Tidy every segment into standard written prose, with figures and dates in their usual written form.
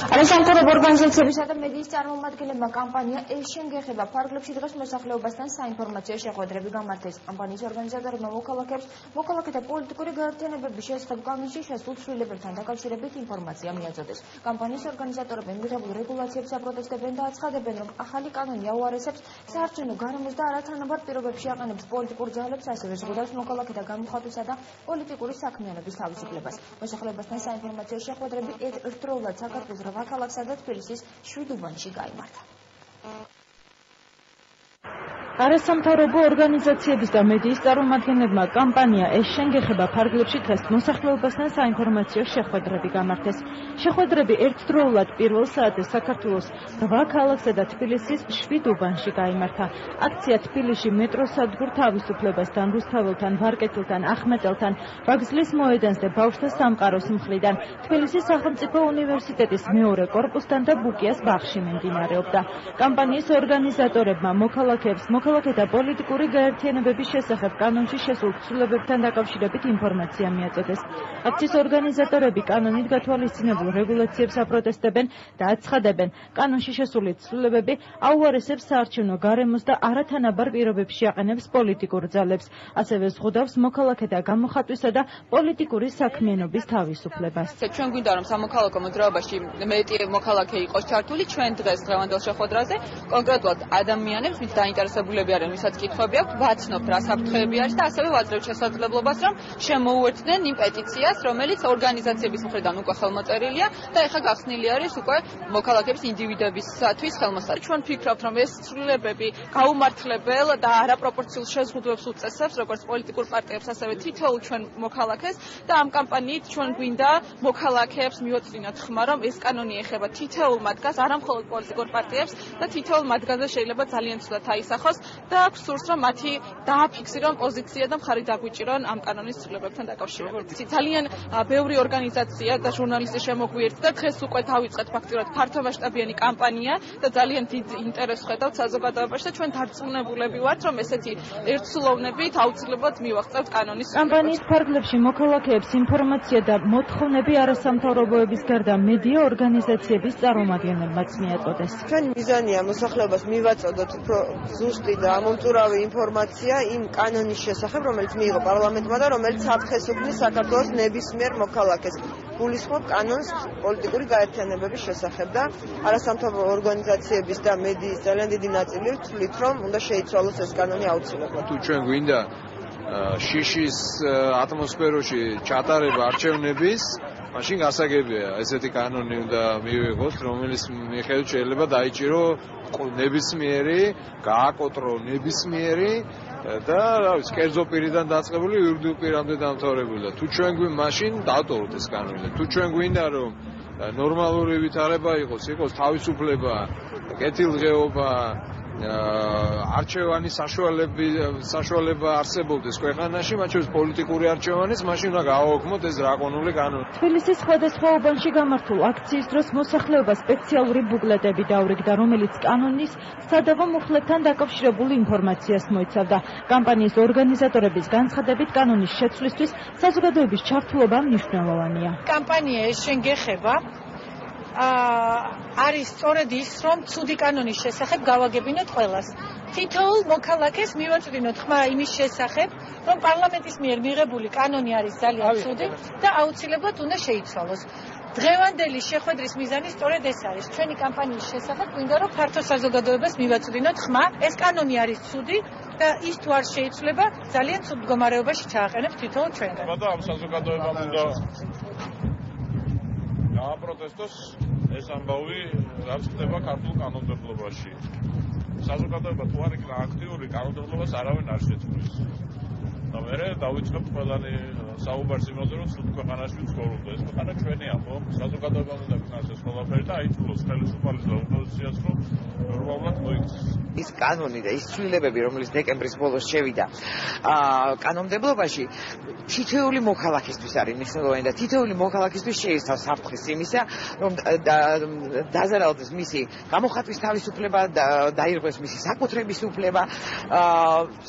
არასამთავრობო ორგანიზაციებისა და მედიის წარმომადგენლებმა კამპანია ეს შენგეხება ფარგლებში დღეს მოსახლეობასთან საინფორმაციო შეხვედრები გამართეს. კამპანიის ორგანიზატორებმა მოქალაქეთა პოლიტიკური გაერთიანებების შესახებ კანონში შესულ ცვლილებებთან დაკავშირებით ინფორმაცია მიაწოდეს. კამპანიის ორგანიზატორები მიღებულ რეგულაციებს აპროტესტებენ და აცხადებენ, რომ ახალი კანონი აუარესებს საარჩევნო გარემოს და არათანაბარ პირობებში აყენებს პოლიტიკურ ძალებს, ასევე ზღუდავს მოქალაქეთა გამოხატვისა და პოლიტიკური საქმიანობის თავისუფლებას. მოსახლეობასთან საინფორმაციო შეხვედრები ერთდროულად საქართველოს 8 ქალაქსა და თბილისის 7 უბანში გაიმართა. არასამთავრობო ორგანიზაციების და მედიის წარმომადგენლებმა კამპანია ეს შენგეხება ფარგლებში დღეს მოსახლეობასთან საინფორმაციო შეხვედრები გამართეს. შეხვედრები ერთდროულად პირველ საათზე საქართველოს 8 ქალაქსა და თბილისის 7 უბანში გაიმართა. აქცია თბილისში მეტროსადგურ თავისუფლებასთან, რუსთაველთან, ვარკეთილთან, ახმეტელთან, ვაგზლის მოედანს და ბავშვთა სამყაროს მხრიდან, თბილისის სახელმწიფო უნივერსიტეტის მეორე კორპუსთან და ბუკიას ბაღში მიმდინარეობდა. კამპანიის ორგანიზატორებმა მოქალაქეთა პოლიტიკური გაერთიანებების შესახებ კანონში შესულ ცვლილებებთან დაკავშირებით ინფორმაცია მიაწოდეს. აქციის ორგანიზატორები კანონით გათვალისწინებულ რეგულაციებს აპროტესტებენ და აცხადებენ, კანონში შესული ცვლილებები აუარესებს საარჩევნო გარემოს და არათანაბარ პირობებში აყენებს პოლიტიკურ ძალებს, ასევე ზღუდავს მოქალაქეთა გამოხატვისა და პოლიტიკური საქმიანობის თავისუფლებას. ჩვენ გვინდა რომ სამოქალაქო მოძრაობაში მეტი მოქალაქე იყოს ჩართული ჩვენ დღეს დღევანდელ შეხვედრაზე, კონკრეტულად ადამიანებს, ვინც დაინტერესებულები არიან, ვისაც კითხვები აქვთ, ვაცნობთ რა საფრთხეები არის და ასევე ვაძლევთ შესაძლებლობას, რომ შემოუერთდნენ იმ პეტიციას, რომელიც ორგანიზაციების მხრიდან უკვე ხელმოწერილია და ეხლა გახსნილი არის უკვე მოქალაქეების ინდივიდებისათვის ხელმოსაწვდომი. ჩვენ ვფიქრობთ, რომ ეს ცვლილებები გაუმართლებელ და არაპროპორციულ შეზღუდვებს უწესებს, როგორც პოლიტიკურ პარტიებს, ასევე თითოეულ ჩვენ მოქალაქეს და ამ კამპანიით ჩვენ გვინდა მოქალაქეებს მივაწვდინოთ ხმა, რომ ეს კანონი ეხება თითოეულ მათგანს, არა მხოლოდ პოლიტიკურ პარტიებს და თითოეულ მათგანზე შეიძლება ძალიან ცუდად აისახოს და აქვს სურს, რომ მათი დააფიქსირონ პოზიცია და მხარი დაგვიჭირონ ამ კანონის ცვლილებებთან დაკავშირებით. ძალიან ბევრი ორგანიზაცია და ჟურნალისტი შემოგვიერთდა, დღეს უკვე დავიწყეთ ფაქტიურად ფართომასშტაბიანი კამპანია და ძალიან დიდ ინტერესს ხედავთ საზოგადოებაში და ჩვენ დარწმუნებულები ვართ, რომ ესეთი ერთსულოვნებით აუცილებლად მივაღწევთ კანონის კამპანიის ფარგლებში მოქალაქეებს ინფორმაცია და მოთხოვნები არასამთავრობოების გარდა მედია ორგანიზაციების წარმომადგენლებმაც მიაწოდეს. ჩვენი მიზანია მოსახლეობას მივაწოდოთ ზუსტი და ამომწურავი ინფორმაცია იმ კანონის შესახებ, რომელიც მიიღო პარლამენტმა და რომელიც საფრთხეს უქმნის საქართველოს ნებისმიერ მოქალაქეს. გულისხმობ კანონს პოლიტიკური გაერთიანებების შესახებ და არასამთავრობო ორგანიზაციების და მედიის ძალიან დიდი ნაწილი თვლით, რომ უნდა შეიცვალოს ეს კანონი აუცილებლად. თუ ჩვენ გვინდა შიშის ატმოსფეროში ჩატარება არჩევნების, მაშინ გასაგებია ესეთი კანონი უნდა მივიღოთ, რომელიც მიხედვით შეიძლება დაიჭირო ნებისმიერი, გააკოტრო ნებისმიერი და რა ვიცი, კერძო პირიდან დაწყებული იურიდიულ პირამდე დამთავრებული და თუ ჩვენ მაშინ დავტოვოთ ეს კანონი. თუ ჩვენ გვინდა რომ ნორმალური ვითარება იყოს თავისუფლება, კეთილდღეობა, არჩევანის საშუალება არსებობდეს ქვეყანაში, მათ შორის პოლიტიკური არჩევანის, მაშინ უნდა გავაოქმოთ ეს დრაკონული კანონი. თბილისის სხვადასხვა უბანში გამართულ აქციის დროს მოსახლეობა სპეციალური ბუკლეტები დაურიგდა, რომელიც კანონის სადავო მუხლებთან დაკავშირებულ ინფორმაციას მოიცავდა. კამპანიის ორგანიზატორების განცხადებით, კანონის შეცვლისთვის საზოგადოების ჩართულობა მნიშვნელოვანია. კამპანია ეს შენგეხება არის სწორედ ის, რომ ცუდი კანონის შესახებ გავაგებინოთ ყველას. თითოეულ მოქალაქეს მივაწვდინოთ ხმა იმის შესახებ, რომ პარლამენტის მიერ მიღებული კანონი არის ძალიან ცუდი და აუცილებლად უნდა შეიცვალოს. დღევანდელი შეხვედრის მიზანი სწორედ ეს არის. ჩვენი კამპანიის შესახებ გვინდა რომ ფართო საზოგადოებას მივაწვდინოთ ხმა, ეს კანონი არის ცუდი და ის თუ არ შეიცვლება, ძალიან ცუდ მდგომარეობაში ჩააყენებს თითოეულ ჩვენგან. და ამ საზოგადოებამ უნდა გააპროტესტოს ეს ამბავი, რაც ხდება ქართულ კანონმდებლობაში. საზოგადოება თუ არ იქნება აქტიური, კანონმდებლობას არავინ არ შეცვლის. და მერე დავიწყებთ ყველანი საუბარს იმაზე, რომ ცუდ ქვეყანაში ვცხოვრობთ. ეს ქვეყანა ჩვენია, ხო? საზოგადოებამ უნდა იქნას ეს ყველაფერი და აიწყოს ხელისუფლების და ოპოზიციას, რომ ნორმალურად მოიქცეს. ის კანონი და ის ცვლილებები, რომელიც დეკემბრის ბოლოს შევიდა კანონმდებლობაში, თითოეული მოქალაქისთვის არის მნიშვნელოვანი და თითოეული მოქალაქისთვის შეიცავს საფრთხეს იმისა, რომ დაზარალდეს მისი გამოხატვის თავისუფლება, დაირღვეს მისი საკუთრების უფლება,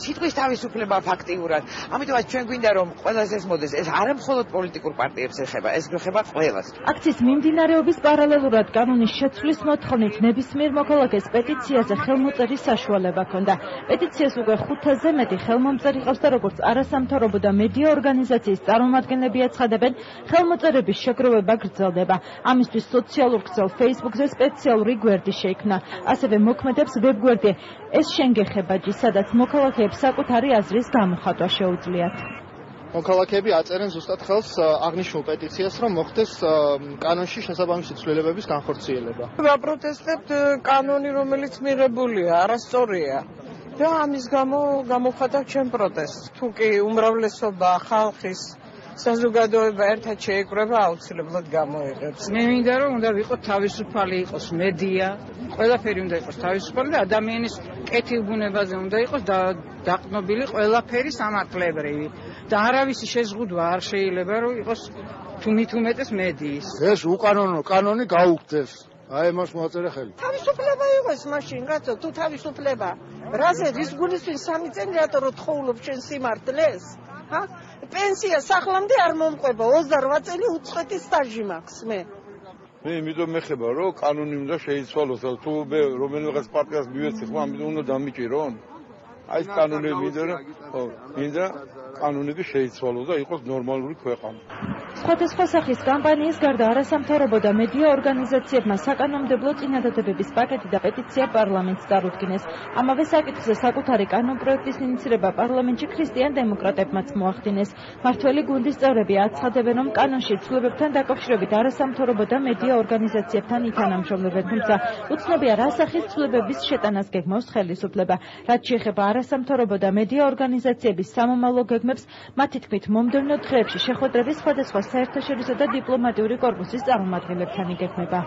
სიტყვის თავისუფლება ფაქტიურად. ამიტომაც ჩვენ გვინდა რომ ყველას ეს მოდეს, ეს არა მხოლოდ პოლიტიკურ პარტიებს ეხება, ეს ეხება ყველას. აქციის მიმდინარეობის პარალელურად კანონის შეცვლის მოთხოვნით ნებისმიერ მოქალაქეს პეტიციაზე ხელმოწერის საშუალება ჰქონდა. პეტიციას უკვე 500-ზე მეტი ხელმომწერი ყავს და როგორც არასამთავრობო და მედია ორგანიზაციის წარმომადგენლები აცხადებენ, ხელმოწერების შეგროვება გრძელდება. ამისთვის სოციალურ ქსელ Facebook-ზე სპეციალური გვერდი შეიქმნა. ასევე მოქმედებს ვებგვერდი ეს შენ გეხება-ჯი, სადაც მოქალაქეებს საკუთარი აზრის გამოხატვა შეუძლიათ. მოქალაქეები აწერენ ზუსტად ხელს აღნიშნულ პეტიციას, რომ მოხდეს კანონში შესაბამისი ცვლილებების განხორციელება. ვაპროტესტებთ კანონი, რომელიც მიღებულია, არასწორია. და ამის გამო გამოვხატავთ ჩვენ პროტესტს. თუ კი უმრავლესობა ხალხის საზოგადოება ერთად შეიკრება, აუცილებლად გამოიღებს. მე მინდა რომ უნდა ვიყოთ თავისუფალი, იყოს მედია, ყველაფერი უნდა იყოს თავისუფალი და ადამიანის კეთილბუნებაზე უნდა იყოს დაყნობილი ყველაფერი სამართლებრივი. და არავისი შეზღუდვა არ შეიძლება რომ იყოს თუმით უმეტეს მედიის. ეს უკანონო კანონი გაუქმდეს. აი მას მოაწერე ხელი. თავისუფლება იყოს მაშინ, რატო თუ თავისუფლება? რაზე რის გულისთვის 3 წელი რატო რო თხოვლობ ჩვენ სიმართლეს? ჰა? პენსია სახლამდე არ მომყვება, 28 წელი უწყვეტი სტაჟი მაქვს მე. მე იმიტომ მეხება რომ კანონი უნდა შეიცვალოს, თუ მე რომელიღაც პარტიას მივეცი, ხო ამიტომ უნდა დამიჭირონ. აი ეს კანონები მინდა კანონები შეიცვალოს და იყოს ნორმალური ქვეყანა. სხვადასხვა სახის კამპანიის გარდა არასამთავრობო და მედია ორგანიზაციებმა საკანონმდებლო წინადადებების პაკეტი და პეტიცია პარლამენტს წარუდგინეს. ამავე საკითხზე საკუთარი კანონპროექტის ინიცირება პარლამენტში ქრისტიან დემოკრატებმაც მოახდინეს. მართველი გუნდის წევრები აცხადებენ, რომ კანონში ცვლილებებთან დაკავშირებით არასამთავრობო და მედია ორგანიზაციებთან ითანამშრომლებენ, თუმცა უცნობია რა სახის ცვლილებების შეტანას გეგმავს ხელისუფლება. რაც შეეხება არასამთავრობო და მედია ორგანიზაციების სამომავლო გეგმებს, მათი თქმით მომდევნო დღეებში შეხვედრები სხვადასხვა საერთაშორისო და დიპლომატიური კორპუსის წარმომადგენლებთან იგეგმება.